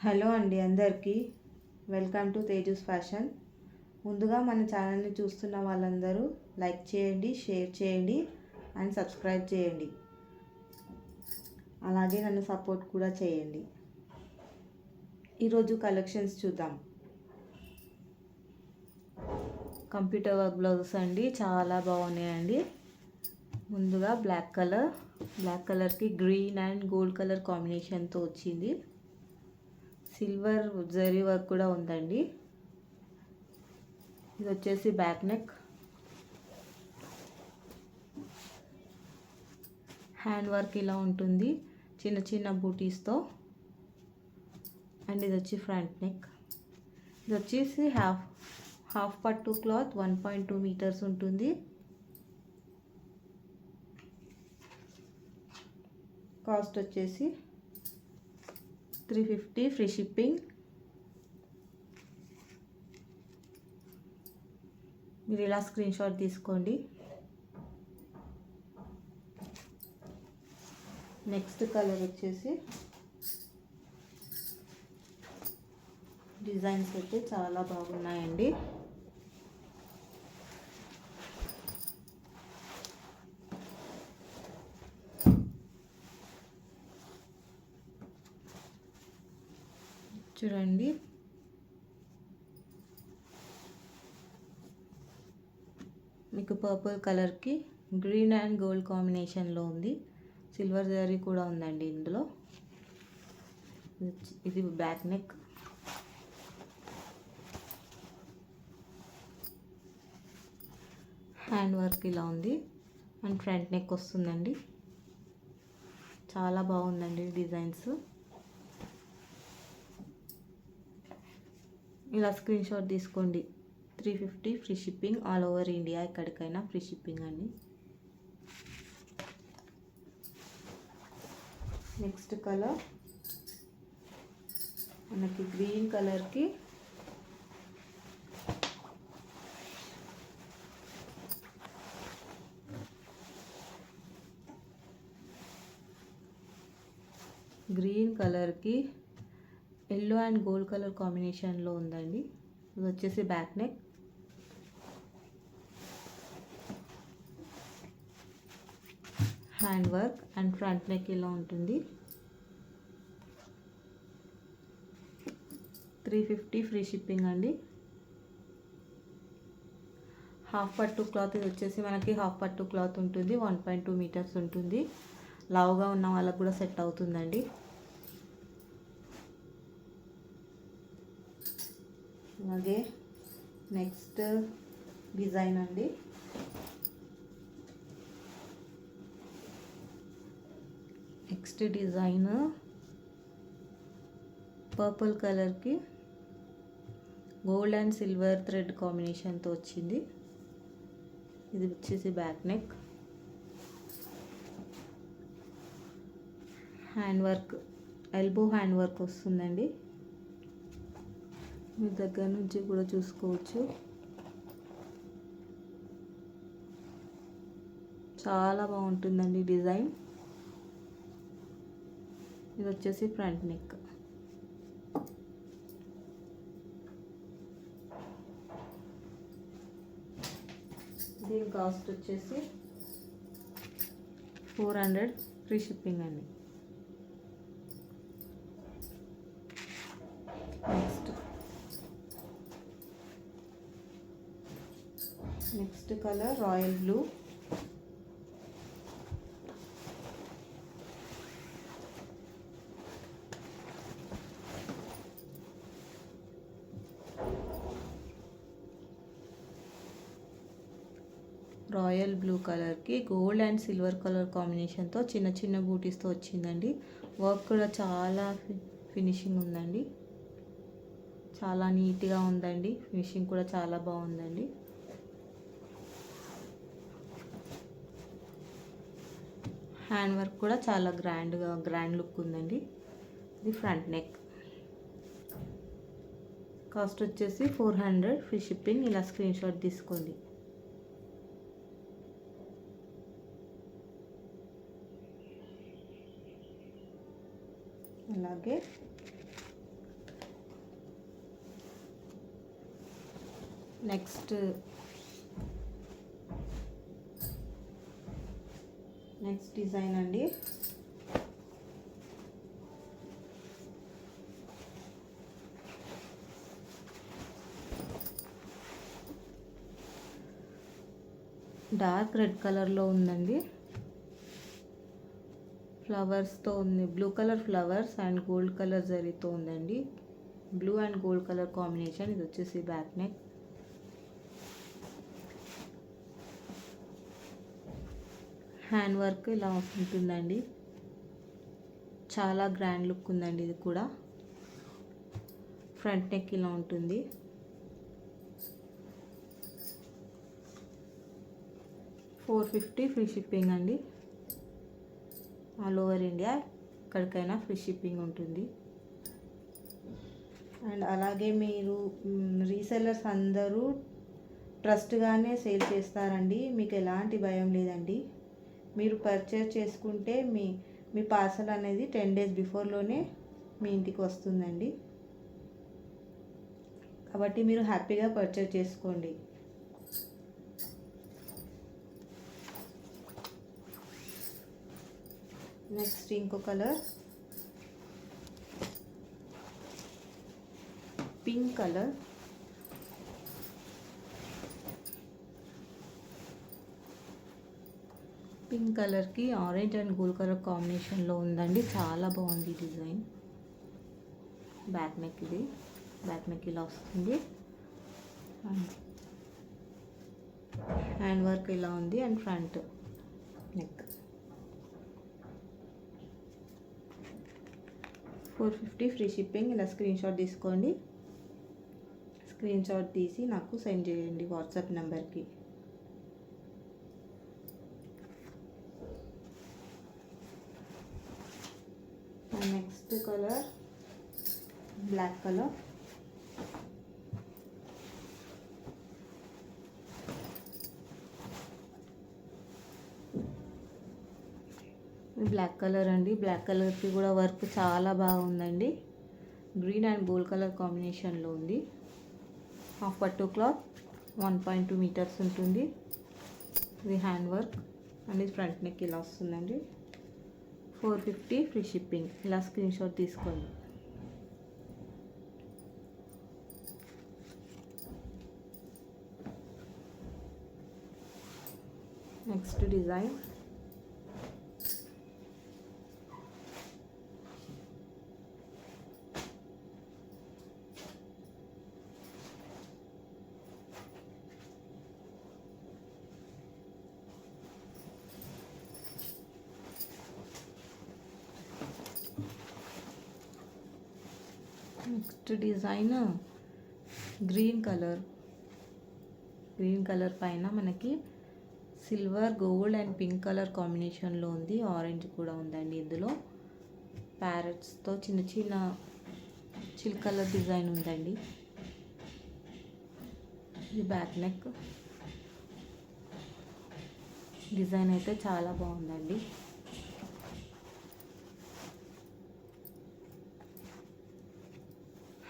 Hello అండి అందరికీ welcome to Tejas fashion. ముందుగా మన ఛానల్ని చూస్తున్న వాళ్ళందరూ లైక్ చేయండి, షేర్ చేయండి అండ్ సబ్స్క్రైబ్ చేయండి. అలాగే నన్ను సపోర్ట్ కూడా చేయండి. ఈరోజు కలెక్షన్స్ చూద్దాం. కంప్యూటర్ వర్క్ బ్లౌజెస్ అండి, చాలా బాగున్నాయండి. ముందుగా బ్లాక్ కలర్కి గ్రీన్ అండ్ గోల్డ్ కలర్ కాంబినేషన్తో వచ్చింది. సిల్వర్ జరీ వర్క్ కూడా ఉందండి. ఇది వచ్చేసి బ్యాక్ నెక్, హ్యాండ్ వర్క్ ఇలా ఉంటుంది చిన్న చిన్న బూటీస్తో. అండ్ ఇది వచ్చి ఫ్రంట్ నెక్. ఇది వచ్చేసి హాఫ్ పట్టు క్లాత్ 1.2 మీటర్స్ ఉంటుంది. కాస్ట్ వచ్చేసి 350 ఫ్రీ షిప్పింగ్. మీరు ఇలా స్క్రీన్ షాట్ తీసుకోండి. నెక్స్ట్ కలర్ వచ్చేసి డిజైన్స్ అయితే చాలా బాగున్నాయండి. చూడండి, మీకు పర్పుల్ కలర్కి గ్రీన్ అండ్ గోల్డ్ కాంబినేషన్లో ఉంది. సిల్వర్ జరీ కూడా ఉందండి ఇందులో. ఇది బ్యాక్ నెక్. హ్యాండ్ వర్క్ ఇలా ఉంది అండ్ ఫ్రంట్ నెక్ వస్తుందండి. చాలా బాగుందండి డిజైన్స్. ఇలా స్క్రీన్ షాట్ తీసుకోండి. 350 free shipping, all over India, ఎక్కడికైనా ఫ్రీ షిప్పింగ్ అండి. నెక్స్ట్ కలర్ మనకి గ్రీన్ కలర్కి ఎల్లో అండ్ గోల్డ్ కలర్ కాంబినేషన్లో ఉందండి. ఇది వచ్చేసి back neck. Hand work and front neck ఇలా ఉంటుంది. 350 ఫ్రీ షిప్పింగ్ అండి. హాఫ్ పట్టు క్లాత్. ఇది వచ్చేసి మనకి హాఫ్ పట్టు క్లాత్ ఉంటుంది. 1.2 మీటర్స్ ఉంటుంది. లావుగా ఉన్న వాళ్ళకు కూడా సెట్ అవుతుందండి. అలాగే నెక్స్ట్ డిజైన్ అండి. నెక్స్ట్ డిజైన్ పర్పుల్ కలర్కి గోల్డ్ అండ్ సిల్వర్ థ్రెడ్ కాంబినేషన్తో వచ్చింది. ఇది వచ్చేసి back neck. Hand work, elbow hand work వస్తుందండి. మీ దగ్గర నుంచి కూడా చూసుకోవచ్చు. చాలా బాగుంటుందండి డిజైన్. ఇది వచ్చేసి ఫ్రంట్ నెక్. దీని కాస్ట్ వచ్చేసి 400 ఫ్రీ షిప్పింగ్ అండి. Next colour royal blue. Royal blue కలర్కి గోల్డ్ అండ్ సిల్వర్ కలర్ కాంబినేషన్తో చిన్న చిన్న బూటీస్తో వచ్చిందండి. వర్క్ కూడా చాలా ఫినిషింగ్ ఉందండి. చాలా నీట్గా ఉందండి. ఫినిషింగ్ కూడా చాలా బాగుందండి. హ్యాండ్ వర్క్ కూడా చాలా గ్రాండ్ లుక్ ఉందండి. ఇది ఫ్రంట్ నెక్. కాస్ట్ వచ్చేసి 400 ఫ్రీ షిప్పింగ్. ఇలా స్క్రీన్ షాట్ తీసుకోండి. అలాగే నెక్స్ట్ డిజైన్ అండి. డార్క్ రెడ్ కలర్లో ఉందండి. ఫ్లవర్స్తో ఉంది. Blue colour flowers and gold colour జరీతో ఉందండి. Blue and gold colour combination. ఇది వచ్చేసి బ్యాక్ నెక్. హ్యాండ్ వర్క్ ఇలా ఉంటుందండి. చాలా గ్రాండ్ లుక్ ఉందండి. ఇది కూడా ఫ్రంట్ నెక్ ఇలా ఉంటుంది. $450 ఫ్రీ షిప్పింగ్ అండి. ఆల్ ఓవర్ ఇండియా ఎక్కడికైనా ఫ్రీ షిప్పింగ్ ఉంటుంది. అండ్ అలాగే మీరు రీసెల్లర్స్ అందరూ ట్రస్ట్గానే సేల్ చేస్తారండి. మీకు ఎలాంటి భయం లేదండి. మీరు పర్చేస్ చేసుకుంటే మీ పార్సల్ అనేది 10 days బిఫోర్లోనే మీ ఇంటికి వస్తుందండి. కాబట్టి మీరు హ్యాపీగా పర్చేస్ చేసుకోండి. నెక్స్ట్ ఇంకో కలర్ పింక్ కలర్. పింక్ కలర్కి ఆరెంజ్ అండ్ గోల్డ్ కలర్ కాంబినేషన్లో ఉందండి. చాలా బాగుంది డిజైన్. Back neck. ఇది బ్యాక్ నెక్ ఇలా వస్తుంది. హ్యాండ్ వర్క్ ఇలా ఉంది and front neck. $450 free shipping. ఇలా స్క్రీన్ షాట్ తీసుకోండి. స్క్రీన్ షాట్ తీసి నాకు సెండ్ చేయండి వాట్సాప్ నెంబర్కి. Next colour black colour. Black colour అండి. బ్లాక్ కలర్కి కూడా వర్క్ చాలా బాగుందండి. గ్రీన్ అండ్ గోల్డ్ కలర్ కాంబినేషన్లో ఉంది. హాఫ్ పట్టు క్లాత్ 1.2 meters ఉంటుంది. ఇది హ్యాండ్ వర్క్ అండ్ ఇది ఫ్రంట్ నెక్ ఇలా వస్తుందండి. $450 ఫ్రీ షిప్పింగ్. ఇలా స్క్రీన్ షాట్ తీసుకోండి. నెక్స్ట్ డిజైన్ గ్రీన్ కలర్ పైన మనకి silver, gold and pink colour కాంబినేషన్లో ఉంది. ఆరెంజ్ కూడా ఉందండి. ఇందులో ప్యారెట్స్తో చిన్న చిన్న చిల్కల డిజైన్ ఉందండి. ఇది బ్యాక్ నెక్. డిజైన్ అయితే చాలా బాగుందండి.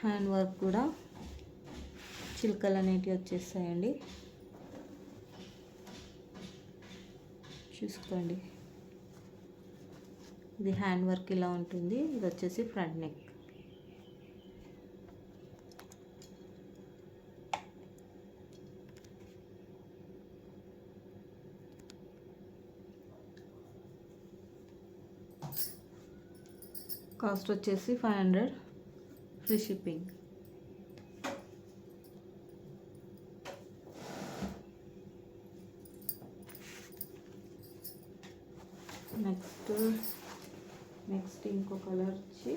హ్యాండ్ వర్క్ కూడా చిల్కలు అనేటివి వచ్చేస్తాయండి. చూసుకోండి. ఇది హ్యాండ్ వర్క్ ఇలా ఉంటుంది. ఇది వచ్చేసి ఫ్రంట్ నెక్. కాస్ట్ వచ్చేసి 500 ఫ్రీ షిప్పింగ్. నెక్స్ట్ ఇంకో కలర్ వచ్చి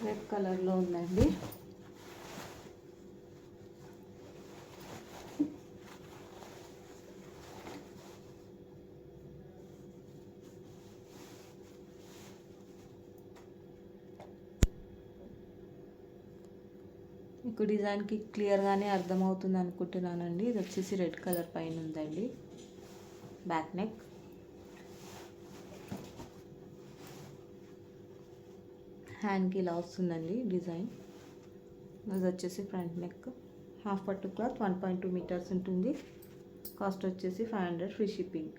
రెడ్ కలర్లో ఉందండి. మీకు డిజైన్కి క్లియర్గానే అర్థమవుతుంది అనుకుంటున్నానండి. ఇది వచ్చేసి రెడ్ కలర్ పైన ఉందండి. Back neck. హ్యాండ్కి ఇలా వస్తుందండి డిజైన్. అది వచ్చేసి ఫ్రంట్ నెక్. హాఫ్ పట్టు క్లాత్ 1.2 మీటర్స్ ఉంటుంది. కాస్ట్ వచ్చేసి 500 ఫ్రీ షిప్పింగ్.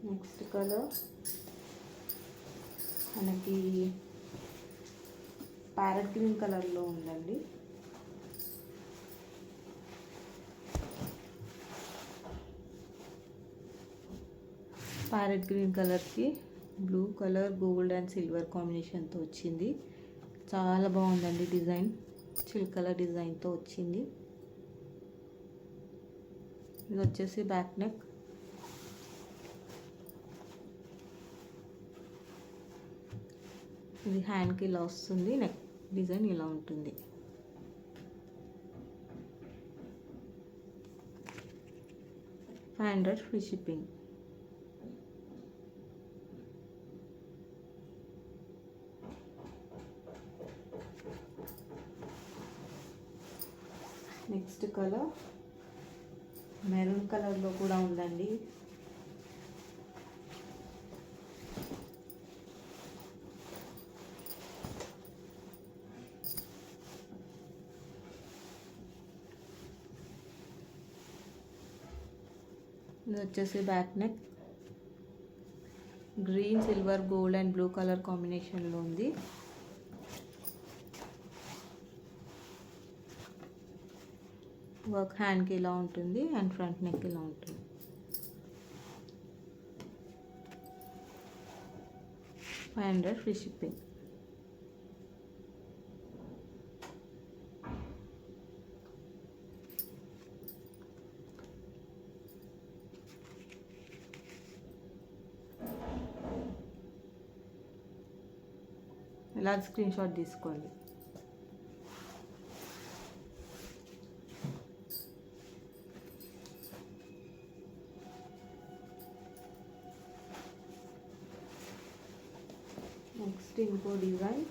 నెక్స్ట్ కలర్ మనకి ప్యారెట్ గ్రీన్ కలర్లో ఉందండి. ప్యారెట్ గ్రీన్ కలర్కి blue colour gold and silver కాంబినేషన్తో వచ్చింది. చాలా బాగుందండి డిజైన్. చిల్కల డిజైన్తో వచ్చింది. ఇది వచ్చేసి బ్యాక్ నెక్. ఇది హ్యాండ్కి ఇలా వస్తుంది. నెక్ డిజైన్ ఇలా ఉంటుంది. $500 free shipping. Next colour maroon కలర్లో కూడా ఉందండి. ఇది వచ్చేసి back neck. Green silver gold and blue colour కాంబినేషన్లో ఉంది. వర్క్ హ్యాండ్కి ఇలా ఉంటుంది అండ్ ఫ్రంట్ నెక్ ఇలా ఉంటుంది. $500 ఫ్రీ షిప్పింగ్. ఇలా స్క్రీన్ షాట్ తీసుకోండి. నెక్స్ట్ ఇంకో డిజైన్.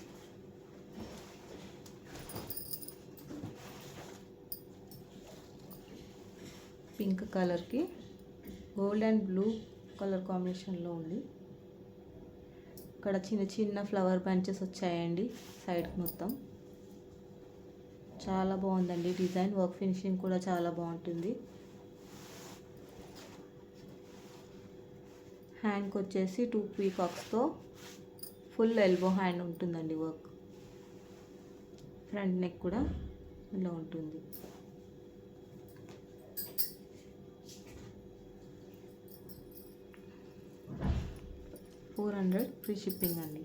పింక్ కలర్కి గోల్డ్ అండ్ బ్లూ కలర్ కాంబినేషన్లో ఉంది. ఇక్కడ చిన్న చిన్న ఫ్లవర్ బంచెస్ వచ్చాయండి సైడ్కి మొత్తం. చాలా బాగుందండి డిజైన్. వర్క్ ఫినిషింగ్ కూడా చాలా బాగుంటుంది. హ్యాండ్కి వచ్చేసి 2 పీకాక్స్తో ఫుల్ ఎల్బో హ్యాండ్ ఉంటుందండి వర్క్. ఫ్రంట్ నెక్ కూడా ఇలా ఉంటుంది. $400 ఫ్రీ షిప్పింగ్ అండి.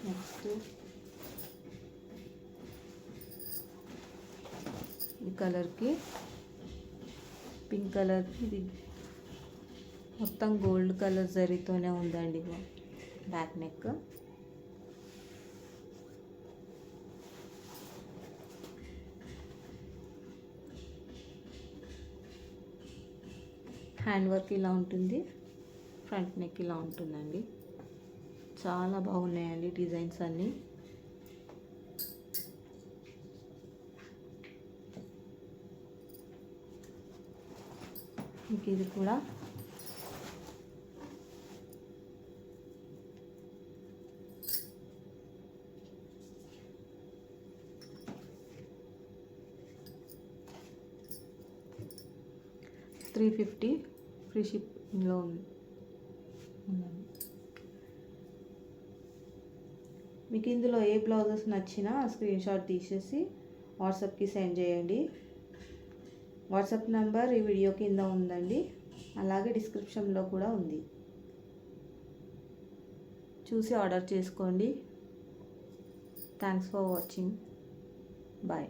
నెక్స్ట్ ఈ కలర్కి పింక్ కలర్కి ఇది మొత్తం గోల్డ్ కలర్ జరీతోనే ఉందండి బ్యాక్ నెక్. హ్యాండ్ వర్క్ ఇలా ఉంటుంది. ఫ్రంట్ నెక్ ఇలా ఉంటుందండి. చాలా బాగున్నాయండి డిజైన్స్ అన్నీ. ఇంక ఇది కూడా $350 ఫ్రీ షిప్పింగ్లో ఉంది. మీకు ఇందులో ఏ బ్లౌజెస్ నచ్చినా స్క్రీన్ షాట్ తీసేసి వాట్సాప్కి సెండ్ చేయండి. వాట్సాప్ నెంబర్ ఈ వీడియో కింద ఉందండి. అలాగే డిస్క్రిప్షన్లో కూడా ఉంది. చూసి ఆర్డర్ చేసుకోండి. Thanks for watching. బాయ్.